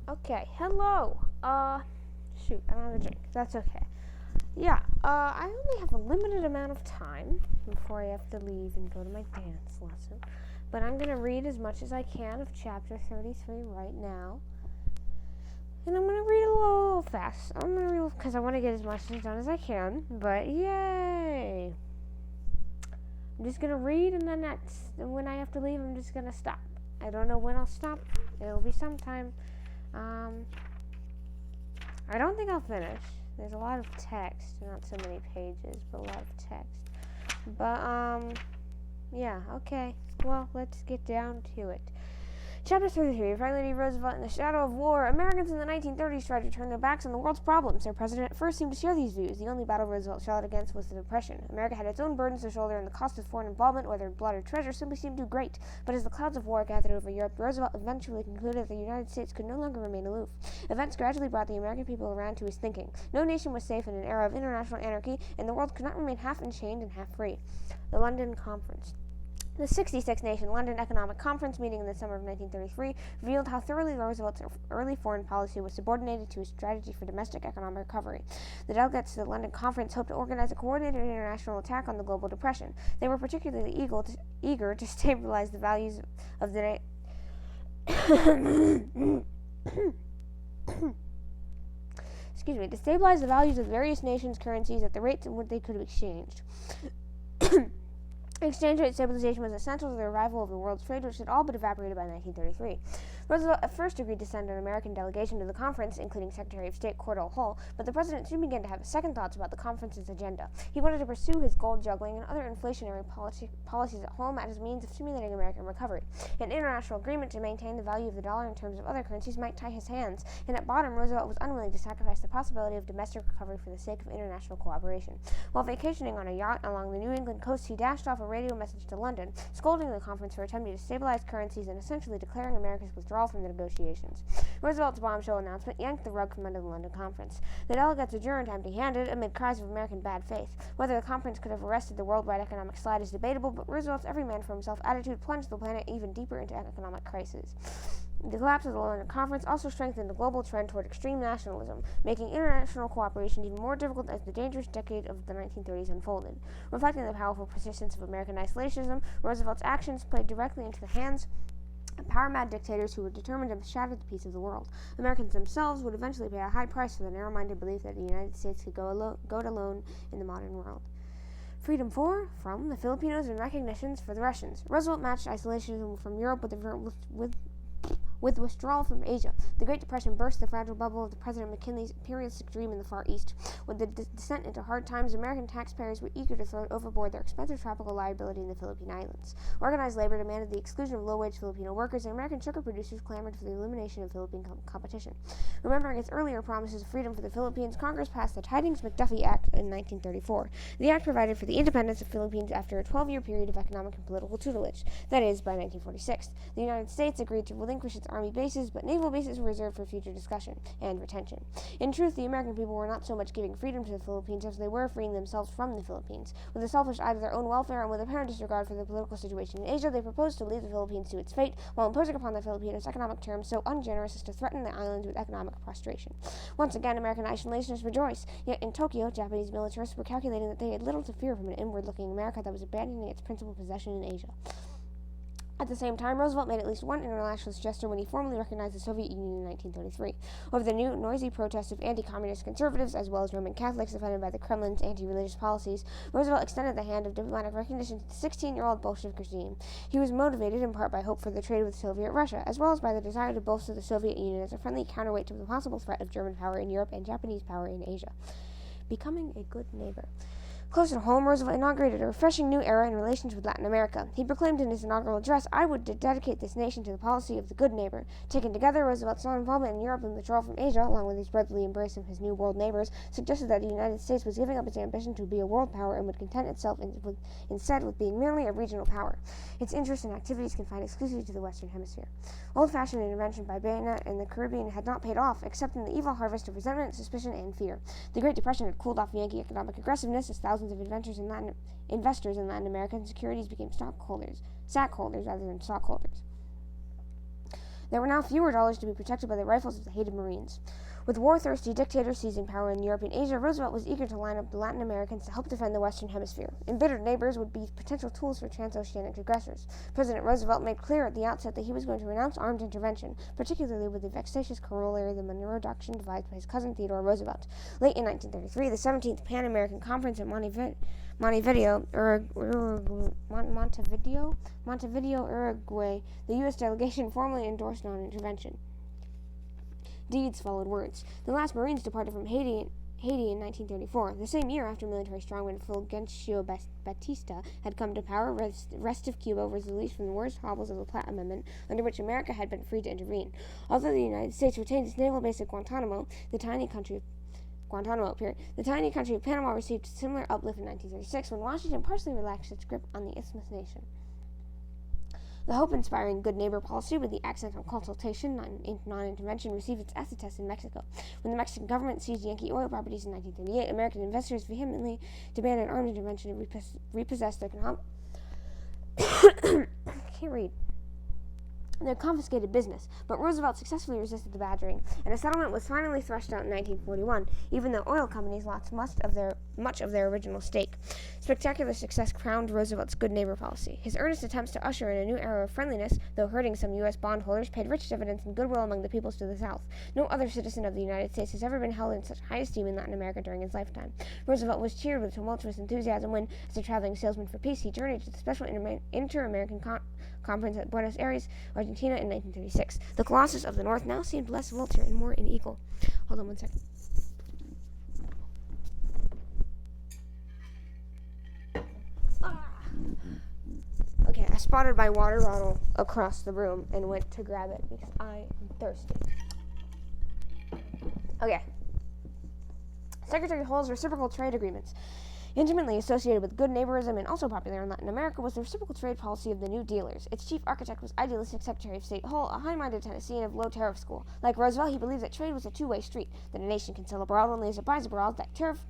Okay, hello. Shoot, I don't have a drink. That's okay. Yeah, I only have a limited amount of time before I have to leave and go to my dance lesson. But I'm going to read as much as I can of chapter 33 right now. And I'm going to read a little fast. I'm going to read because I want to get as much done as I can. But yay! I'm just going to read and then when I have to leave, I'm just going to stop. I don't know when I'll stop. It'll be sometime. I don't think I'll finish. There's a lot of text, not so many pages, but a lot of text. But, yeah, okay. Well, let's get down to it. Chapter 33, Franklin D. Roosevelt in the Shadow of War. Americans in the 1930s tried to turn their backs on the world's problems. Their president at first seemed to share these views. The only battle Roosevelt shot against was the Depression. America had its own burdens to shoulder, and the cost of foreign involvement, whether in blood or treasure, simply seemed too great. But as the clouds of war gathered over Europe, Roosevelt eventually concluded that the United States could no longer remain aloof. Events gradually brought the American people around to his thinking. No nation was safe in an era of international anarchy, and the world could not remain half enchained and half free. The London Conference. The 66-nation London Economic Conference meeting in the summer of 1933 revealed how thoroughly Roosevelt's early foreign policy was subordinated to his strategy for domestic economic recovery. The delegates to the London Conference hoped to organize a coordinated international attack on the global depression. They were particularly eager to stabilize the values of the to stabilize the values of various nations' currencies at the rates at which they could be exchanged. Exchange rate stabilization was essential to the revival of the world's trade, which had all but evaporated by 1933. Roosevelt at first agreed to send an American delegation to the conference, including Secretary of State Cordell Hull, but the president soon began to have second thoughts about the conference's agenda. He wanted to pursue his gold juggling and other inflationary policies at home as a means of stimulating American recovery. An international agreement to maintain the value of the dollar in terms of other currencies might tie his hands, and at bottom, Roosevelt was unwilling to sacrifice the possibility of domestic recovery for the sake of international cooperation. While vacationing on a yacht along the New England coast, he dashed off a radio message to London, scolding the conference for attempting to stabilize currencies and essentially declaring America's withdrawal from the negotiations. Roosevelt's bombshell announcement yanked the rug from under the London Conference. The delegates adjourned empty-handed amid cries of American bad faith. Whether the conference could have arrested the worldwide economic slide is debatable, but Roosevelt's every-man-for-himself attitude plunged the planet even deeper into economic crisis. The collapse of the London Conference also strengthened the global trend toward extreme nationalism, making international cooperation even more difficult as the dangerous decade of the 1930s unfolded. Reflecting the powerful persistence of American isolationism, Roosevelt's actions played directly into the hands power-mad dictators who were determined to shatter the peace of the world. Americans themselves would eventually pay a high price for the narrow-minded belief that the United States could go it alone in the modern world. Freedom from the Filipinos and recognitions for the Russians. Roosevelt matched isolationism from Europe with withdrawal from Asia. The Great Depression burst the fragile bubble of the President McKinley's imperialistic dream in the Far East. With the descent into hard times, American taxpayers were eager to throw overboard their expensive tropical liability in the Philippine Islands. Organized labor demanded the exclusion of low-wage Filipino workers, and American sugar producers clamored for the elimination of Philippine competition. Remembering its earlier promises of freedom for the Philippines, Congress passed the Tidings-McDuffie Act in 1934. The act provided for the independence of the Philippines after a 12-year period of economic and political tutelage. That is, by 1946. The United States agreed to relinquish its army bases, but naval bases were reserved for future discussion and retention. In truth, the American people were not so much giving freedom to the Philippines as they were freeing themselves from the Philippines. With a selfish eye to their own welfare and with apparent disregard for the political situation in Asia, they proposed to leave the Philippines to its fate, while imposing upon the Filipinos economic terms so ungenerous as to threaten the islands with economic prostration. Once again, American isolationists rejoiced. Yet in Tokyo, Japanese militarists were calculating that they had little to fear from an inward-looking America that was abandoning its principal possession in Asia. At the same time, Roosevelt made at least one internationalist gesture when he formally recognized the Soviet Union in 1933. Over the new, noisy protests of anti-communist conservatives, as well as Roman Catholics offended by the Kremlin's anti-religious policies, Roosevelt extended the hand of diplomatic recognition to the 16-year-old Bolshevik regime. He was motivated in part by hope for the trade with Soviet Russia, as well as by the desire to bolster the Soviet Union as a friendly counterweight to the possible threat of German power in Europe and Japanese power in Asia. Becoming a good neighbor. Closer to home, Roosevelt inaugurated a refreshing new era in relations with Latin America. He proclaimed in his inaugural address, "I would dedicate this nation to the policy of the good neighbor." Taken together, Roosevelt's non-involvement in Europe and withdrawal from Asia, along with his brotherly embrace of his new world neighbors, suggested that the United States was giving up its ambition to be a world power and would content itself instead with being merely a regional power. Its interests and activities confined exclusively to the Western Hemisphere. Old-fashioned intervention by bayonet in the Caribbean had not paid off, except in the evil harvest of resentment, suspicion, and fear. The Great Depression had cooled off Yankee economic aggressiveness as thousands of investors in Latin American securities became stockholders rather than stockholders. There were now fewer dollars to be protected by the rifles of the hated Marines. With war-thirsty dictators seizing power in Europe and Asia, Roosevelt was eager to line up the Latin Americans to help defend the Western Hemisphere. Embittered neighbors would be potential tools for transoceanic aggressors. President Roosevelt made clear at the outset that he was going to renounce armed intervention, particularly with the vexatious corollary of the Monroe Doctrine devised by his cousin Theodore Roosevelt. Late in 1933, the 17th Pan-American Conference at Montevideo, Uruguay, the U.S. delegation formally endorsed non-intervention. Deeds followed words. The last Marines departed from Haiti in 1934, the same year after military strongman Fulgencio Batista had come to power. Rest of Cuba was released from the worst hobbles of the Platt Amendment, under which America had been free to intervene. Although the United States retained its naval base at Guantanamo, the tiny country of Panama received a similar uplift in 1936 when Washington partially relaxed its grip on the Isthmus nation. The hope-inspiring good neighbor policy, with the accent on consultation, non-intervention, received its acid test in Mexico. When the Mexican government seized Yankee oil properties in 1938, American investors vehemently demanded armed intervention to repossess their their confiscated business, but Roosevelt successfully resisted the badgering, and a settlement was finally threshed out in 1941, even though oil companies lost much of their original stake. Spectacular success crowned Roosevelt's good neighbor policy. His earnest attempts to usher in a new era of friendliness, though hurting some U.S. bondholders, paid rich dividends in goodwill among the peoples to the South. No other citizen of the United States has ever been held in such high esteem in Latin America during his lifetime. Roosevelt was cheered with tumultuous enthusiasm when, as a traveling salesman for peace, he journeyed to the special Inter-American Conference at Buenos Aires, Argentina in 1936. The Colossus of the North now seemed less vulture and more unequal. Hold on one second. Okay, I spotted my water bottle across the room and went to grab it because I am thirsty. Okay. Secretary Hull's reciprocal trade agreements. Intimately associated with good neighborism and also popular in Latin America was the reciprocal trade policy of the New Dealers. Its chief architect was idealistic Secretary of State Hull, a high-minded Tennessean of low tariff school. Like Roosevelt, he believed that trade was a two-way street, that a nation can sell abroad only as it buys abroad, that tariff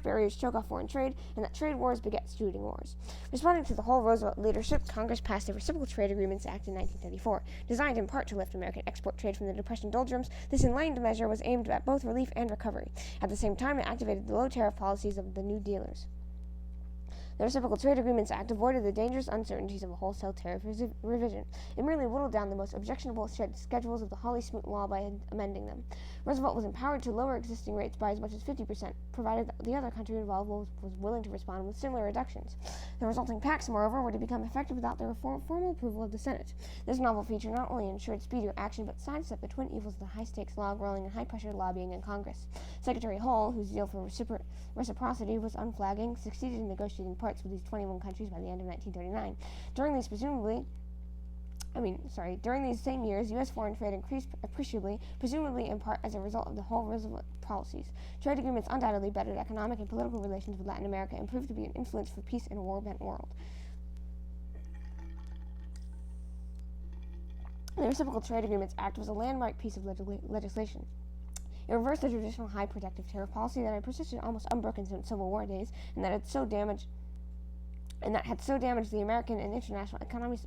barriers choke off foreign trade, and that trade wars beget shooting wars. Responding to the whole Roosevelt leadership, Congress passed the Reciprocal Trade Agreements Act in 1934. Designed in part to lift American export trade from the Depression doldrums, this enlightened measure was aimed at both relief and recovery. At the same time, it activated the low tariff policies of the New Dealers. The Reciprocal Trade Agreements Act avoided the dangerous uncertainties of a wholesale tariff revision. It merely whittled down the most objectionable schedules of the Hawley-Smoot Law by amending them. Roosevelt was empowered to lower existing rates by as much as 50%, provided that the other country involved was willing to respond with similar reductions. The resulting pacts, moreover, were to become effective without the formal approval of the Senate. This novel feature not only ensured speedier action, but sidestepped the twin evils of the high-stakes log rolling and high-pressure lobbying in Congress. Secretary Hull, whose zeal for reciprocity was unflagging, succeeded in negotiating parts with these 21 countries by the end of 1939. During these same years, U.S. foreign trade increased appreciably, presumably in part as a result of the whole Roosevelt policies. Trade agreements undoubtedly bettered economic and political relations with Latin America and proved to be an influence for peace in a war-bent world. The Reciprocal Trade Agreements Act was a landmark piece of legislation. It reversed the traditional high protective tariff policy that had persisted almost unbroken since Civil War days, and that had so damaged the American and international economies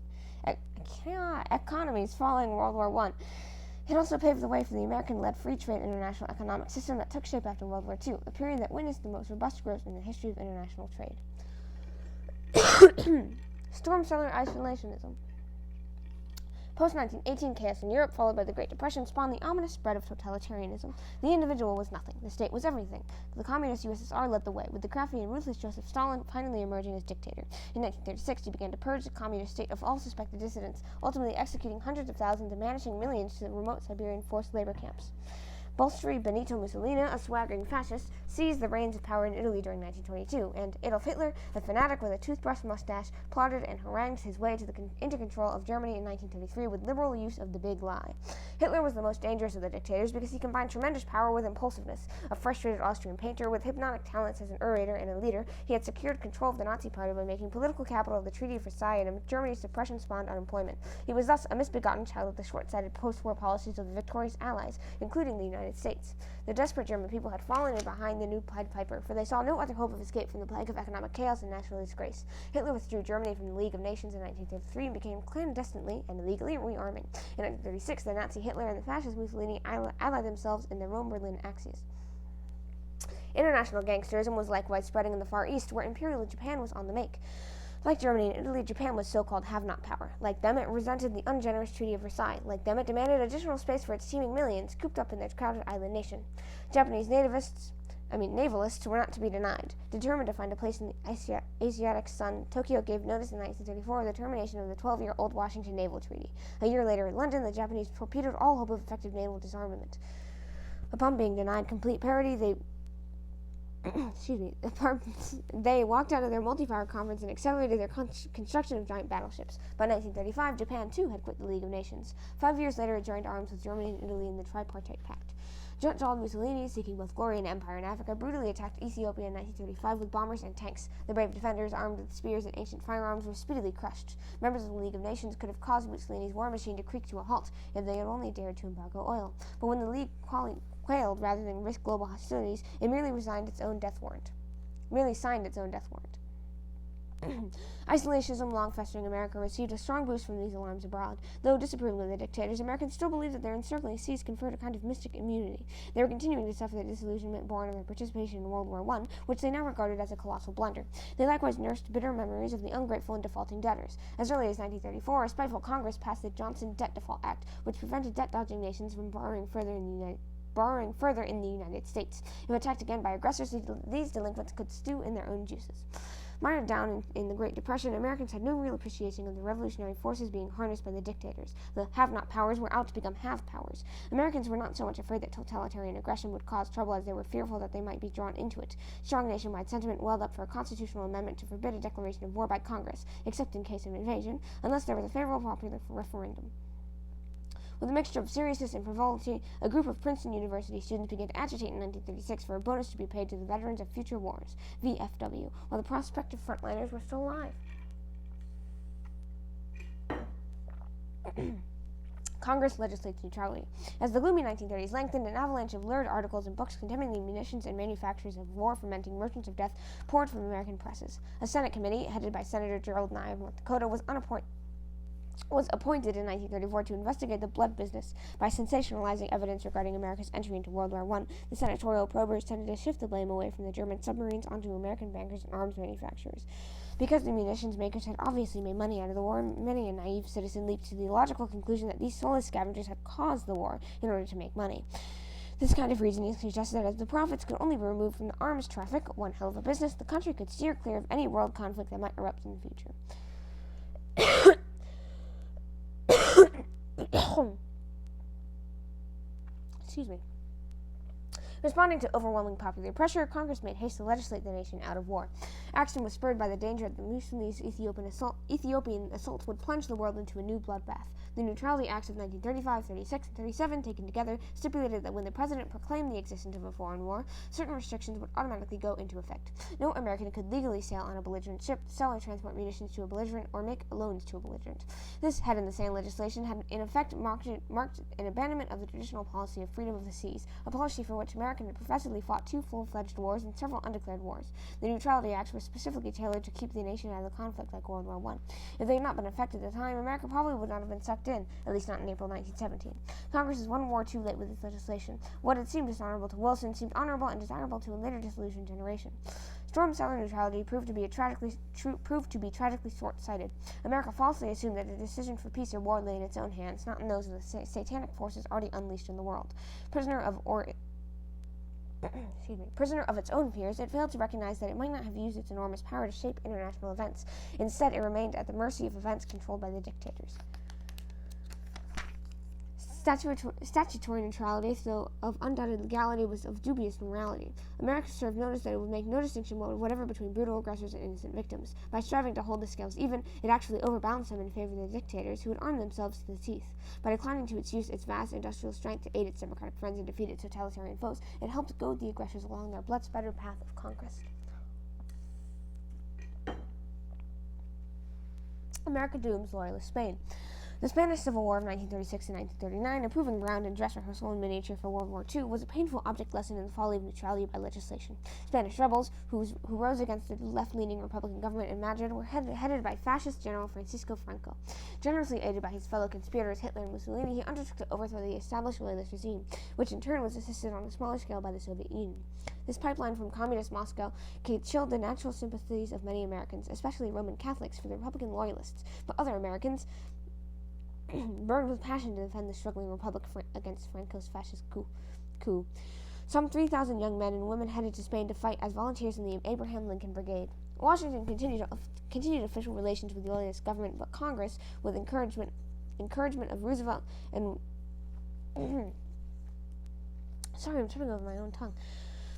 following World War I. It also paved the way for the American-led free trade international economic system that took shape after World War II, a period that witnessed the most robust growth in the history of international trade. Storm cellar isolationism. Post-1918 chaos in Europe, followed by the Great Depression, spawned the ominous spread of totalitarianism. The individual was nothing. The state was everything. The communist USSR led the way, with the crafty and ruthless Joseph Stalin finally emerging as dictator. In 1936, he began to purge the communist state of all suspected dissidents, ultimately executing hundreds of thousands and banishing millions to the remote Siberian forced labor camps. Bolshevik Benito Mussolini, a swaggering fascist, seized the reins of power in Italy during 1922, and Adolf Hitler, a fanatic with a toothbrush mustache, plotted and harangued his way into control of Germany in 1933 with liberal use of the big lie. Hitler was the most dangerous of the dictators because he combined tremendous power with impulsiveness. A frustrated Austrian painter with hypnotic talents as an orator and a leader, he had secured control of the Nazi Party by making political capital of the Treaty of Versailles, and Germany's suppression spawned unemployment. He was thus a misbegotten child of the short-sighted post-war policies of the victorious Allies, including the United United States. The desperate German people had fallen in behind the new Pied Piper, for they saw no other hope of escape from the plague of economic chaos and national disgrace. Hitler withdrew Germany from the League of Nations in 1933 and began clandestinely and illegally rearming. In 1936, the Nazi Hitler and the fascist Mussolini allied themselves in the Rome-Berlin axis. International gangsterism was likewise spreading in the Far East, where Imperial Japan was on the make. Like Germany and Italy, Japan was so-called have-not power. Like them, it resented the ungenerous Treaty of Versailles. Like them, it demanded additional space for its teeming millions, cooped up in their crowded island nation. Japanese navalists were not to be denied. Determined to find a place in the Asiatic sun, Tokyo gave notice in 1934 of the termination of the 12-year-old Washington Naval Treaty. A year later in London, the Japanese torpedoed all hope of effective naval disarmament. Upon being denied complete parity, they walked out of their multi-power conference and accelerated their construction of giant battleships. By 1935, Japan, too, had quit the League of Nations. 5 years later, it joined arms with Germany and Italy in the Tripartite Pact. Jut-jawed Mussolini, seeking both glory and empire in Africa, brutally attacked Ethiopia in 1935 with bombers and tanks. The brave defenders, armed with spears and ancient firearms, were speedily crushed. Members of the League of Nations could have caused Mussolini's war machine to creak to a halt if they had only dared to embargo oil. But when the League quailed rather than risk global hostilities, it merely signed its own death warrant. Isolationism, long festering in America, received a strong boost from these alarms abroad. Though disapproving of the dictators, Americans still believed that their encircling seas conferred a kind of mystic immunity. They were continuing to suffer the disillusionment born of their participation in World War I, which they now regarded as a colossal blunder. They likewise nursed bitter memories of the ungrateful and defaulting debtors. As early as 1934, a spiteful Congress passed the Johnson Debt Default Act, which prevented debt-dodging nations from borrowing further in the United States. If attacked again by aggressors, these delinquents could stew in their own juices. Mired down in the Great Depression, Americans had no real appreciation of the revolutionary forces being harnessed by the dictators. The have-not powers were out to become have-powers. Americans were not so much afraid that totalitarian aggression would cause trouble as they were fearful that they might be drawn into it. Strong nationwide sentiment welled up for a constitutional amendment to forbid a declaration of war by Congress, except in case of invasion, unless there was a favorable popular referendum. With a mixture of seriousness and frivolity, a group of Princeton University students began to agitate in 1936 for a bonus to be paid to the Veterans of Future Wars, VFW, while the prospective frontliners were still alive. Congress legislates neutrality. As the gloomy 1930s lengthened, an avalanche of lurid articles and books condemning the munitions and manufacturers of war-fomenting merchants of death poured from American presses. A Senate committee, headed by Senator Gerald Nye of North Dakota, was appointed in 1934 to investigate the blood business. By sensationalizing evidence regarding America's entry into World War I, the senatorial probers tended to shift the blame away from the German submarines onto American bankers and arms manufacturers. Because the munitions makers had obviously made money out of the war, many a naive citizen leaped to the logical conclusion that these soulless scavengers had caused the war in order to make money. This kind of reasoning suggested that as the profits could only be removed from the arms traffic, one hell of a business, the country could steer clear of any world conflict that might erupt in the future. Excuse me. Responding to overwhelming popular pressure, Congress made haste to legislate the nation out of war. Action was spurred by the danger that the Mussolini's Ethiopian assaults would plunge the world into a new bloodbath. The Neutrality Acts of 1935, 36, and 37, taken together, stipulated that when the president proclaimed the existence of a foreign war, certain restrictions would automatically go into effect. No American could legally sail on a belligerent ship, sell or transport munitions to a belligerent, or make loans to a belligerent. This head-in-the-sand legislation had in effect marked an abandonment of the traditional policy of freedom of the seas, a policy for which America had professedly fought 2 full-fledged wars and several undeclared wars. The Neutrality Acts were specifically tailored to keep the nation out of the conflict like World War I. If they had not been effected at the time, America probably would not have been sucked in, at least not in April 1917. Congress is one war too late with this legislation. What had seemed dishonorable to Wilson seemed honorable and desirable to a later disillusioned generation. Storm Cellar neutrality proved to be tragically short-sighted. America falsely assumed that the decision for peace or war lay in its own hands, not in those of the satanic forces already unleashed in the world. Prisoner of its own fears, it failed to recognize that it might not have used its enormous power to shape international events. Instead, it remained at the mercy of events controlled by the dictators. Statutory neutrality, though of undoubted legality, was of dubious morality. America served notice that it would make no distinction whatever between brutal aggressors and innocent victims. By striving to hold the scales even, it actually overbalanced them in favor of the dictators, who had armed themselves to the teeth. By declining to its use its vast industrial strength to aid its democratic friends and defeat its totalitarian foes, it helped goad the aggressors along their blood-spattered path of conquest. America dooms loyalist Spain. The Spanish Civil War of 1936 and 1939, a proving ground and dress rehearsal in miniature for World War II, was a painful object lesson in the folly of neutrality by legislation. Spanish rebels, who rose against the left-leaning Republican government in Madrid, were headed by fascist General Francisco Franco. Generously aided by his fellow conspirators Hitler and Mussolini, he undertook to overthrow the established Royalist regime, which in turn was assisted on a smaller scale by the Soviet Union. This pipeline from communist Moscow chilled the natural sympathies of many Americans, especially Roman Catholics, for the Republican loyalists, but other Americans burned with passion to defend the struggling republic against Franco's fascist coup. Some 3,000 young men and women headed to Spain to fight as volunteers in the Abraham Lincoln Brigade. Washington continued official relations with the loyalist government, but Congress, with encouragement of Roosevelt and sorry, I'm tripping over my own tongue.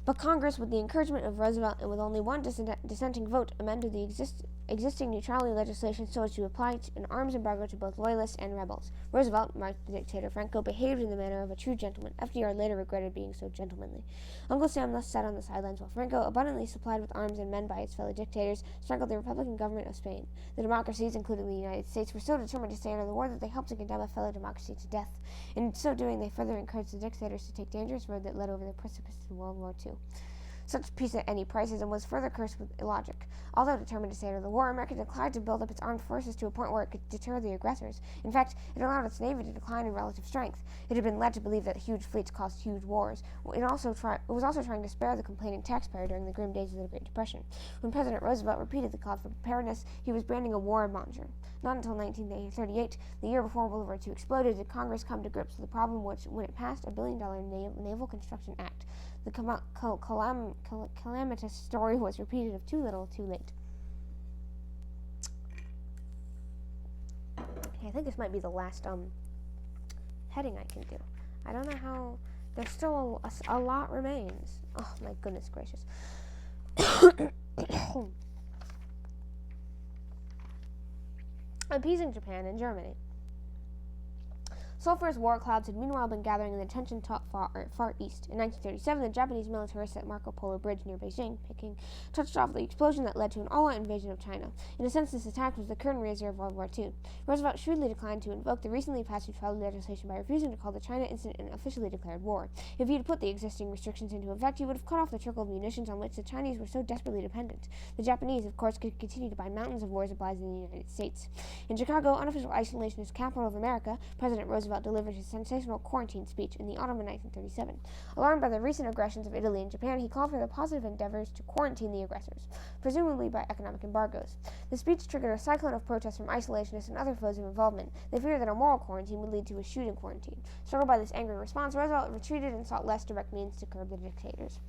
But Congress, with the encouragement of Roosevelt and with only one dissenting vote, amended the existing neutrality legislation so as to apply an arms embargo to both loyalists and rebels. Roosevelt, marked the dictator Franco, behaved in the manner of a true gentleman. FDR later regretted being so gentlemanly. Uncle Sam thus sat on the sidelines while Franco, abundantly supplied with arms and men by his fellow dictators, strangled the Republican government of Spain. The democracies, including the United States, were so determined to stay out of the war that they helped to condemn a fellow democracy to death. In so doing, they further encouraged the dictators to take dangerous road that led over the precipice to World War II. Such peace at any price was further cursed with illogic. Although determined to stay out of the war, America declined to build up its armed forces to a point where it could deter the aggressors. In fact, it allowed its navy to decline in relative strength. It had been led to believe that huge fleets caused huge wars. It was also trying to spare the complaining taxpayer during the grim days of the Great Depression. When President Roosevelt repeated the call for preparedness, he was branding a warmonger. Not until 1938, the year before World War II exploded, did Congress come to grips with the problem when it passed a $1 billion Naval Construction Act. The calamitous story was repeated of too little, too late. Okay, I think this might be the last heading I can do. I don't know how. There's still a lot remains. Oh my goodness gracious. Appeasing Japan and Germany. Sulphurous war clouds had meanwhile been gathering in the tension-taut far east. In 1937, the Japanese militarists at Marco Polo Bridge near Beijing, Peking, touched off the explosion that led to an all-out invasion of China. In a sense, this attack was the curtain raiser of World War II. Roosevelt shrewdly declined to invoke the recently passed neutrality legislation by refusing to call the China incident an officially declared war. If he had put the existing restrictions into effect, he would have cut off the trickle of munitions on which the Chinese were so desperately dependent. The Japanese, of course, could continue to buy mountains of war supplies in the United States. In Chicago, unofficial isolationist capital of America, President Roosevelt delivered his sensational quarantine speech in the autumn of 1937. Alarmed by the recent aggressions of Italy and Japan, he called for the positive endeavors to quarantine the aggressors, presumably by economic embargoes. The speech triggered a cyclone of protests from isolationists and other foes of involvement. They feared that a moral quarantine would lead to a shooting quarantine. Startled by this angry response, Roosevelt retreated and sought less direct means to curb the dictators.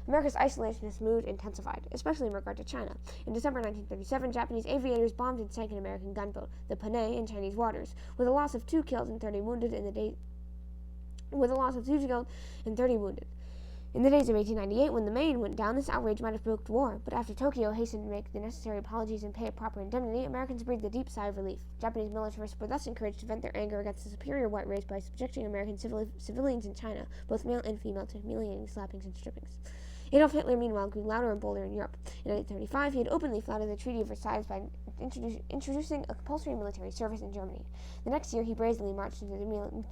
America's isolationist mood intensified, especially in regard to China. In December 1937, Japanese aviators bombed and sank an American gunboat, the Panay, in Chinese waters, with a loss of 2 killed and 30 wounded in the days of 1898, when the Maine went down, this outrage might have provoked war, but after Tokyo hastened to make the necessary apologies and pay a proper indemnity, Americans breathed a deep sigh of relief. Japanese militarists were thus encouraged to vent their anger against the superior white race by subjecting American civilians in China, both male and female, to humiliating slappings and strippings. Adolf Hitler, meanwhile, grew louder and bolder in Europe. In 1935, he had openly flouted the Treaty of Versailles by introducing a compulsory military service in Germany. The next year, he brazenly marched into the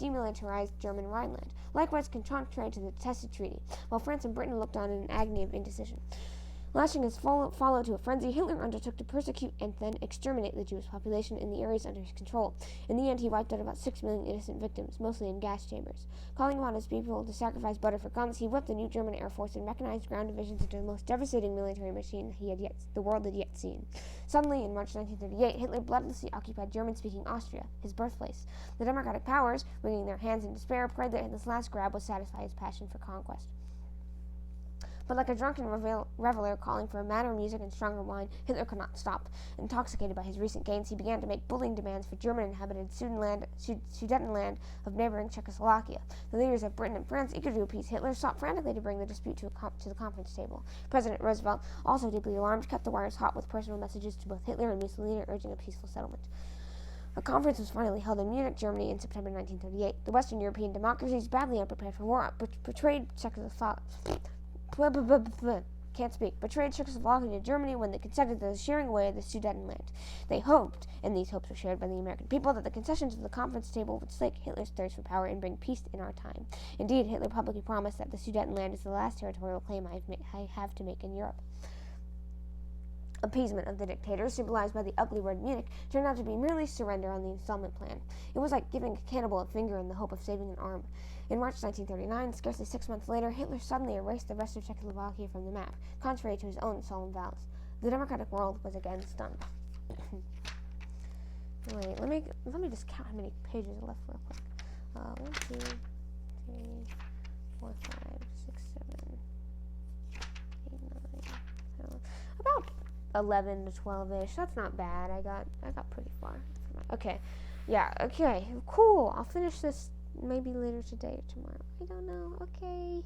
demilitarized German Rhineland, likewise contrary to the detested treaty, while France and Britain looked on in an agony of indecision. Lashing his follow to a frenzy, Hitler undertook to persecute and then exterminate the Jewish population in the areas under his control. In the end, he wiped out about 6 million innocent victims, mostly in gas chambers. Calling upon his people to sacrifice butter for guns, he whipped the new German Air Force and mechanized ground divisions into the most devastating military machine the world had yet seen. Suddenly, in March 1938, Hitler bloodlessly occupied German-speaking Austria, his birthplace. The democratic powers, wringing their hands in despair, prayed that this last grab would satisfy his passion for conquest. But like a drunken reveler calling for madder music and stronger wine, Hitler could not stop. Intoxicated by his recent gains, he began to make bullying demands for German-inhabited Sudetenland of neighboring Czechoslovakia. The leaders of Britain and France, eager to appease Hitler, sought frantically to bring the dispute to the conference table. President Roosevelt, also deeply alarmed, kept the wires hot with personal messages to both Hitler and Mussolini urging a peaceful settlement. A conference was finally held in Munich, Germany in September 1938. The Western European democracies, badly unprepared for war, portrayed can't speak, betrayed Czechoslovakia to Germany when they consented to the shearing away of the Sudetenland. They hoped, and these hopes were shared by the American people, that the concessions at the conference table would slake Hitler's thirst for power and bring peace in our time. Indeed, Hitler publicly promised that the Sudetenland is the last territorial claim I have to make in Europe. Appeasement of the dictator, symbolized by the ugly word Munich, turned out to be merely surrender on the installment plan. It was like giving a cannibal a finger in the hope of saving an arm. In March 1939, scarcely 6 months later, Hitler suddenly erased the rest of Czechoslovakia from the map, contrary to his own solemn vows. The democratic world was again stunned. Wait, let me just count how many pages are left real quick. 1, 2, 3, 4, 5, 6, 7, 8, 9, 10, about 11 to 12-ish. That's not bad. I got pretty far. Okay. Yeah, okay. Cool. I'll finish this maybe later today or tomorrow. I don't know. Okay.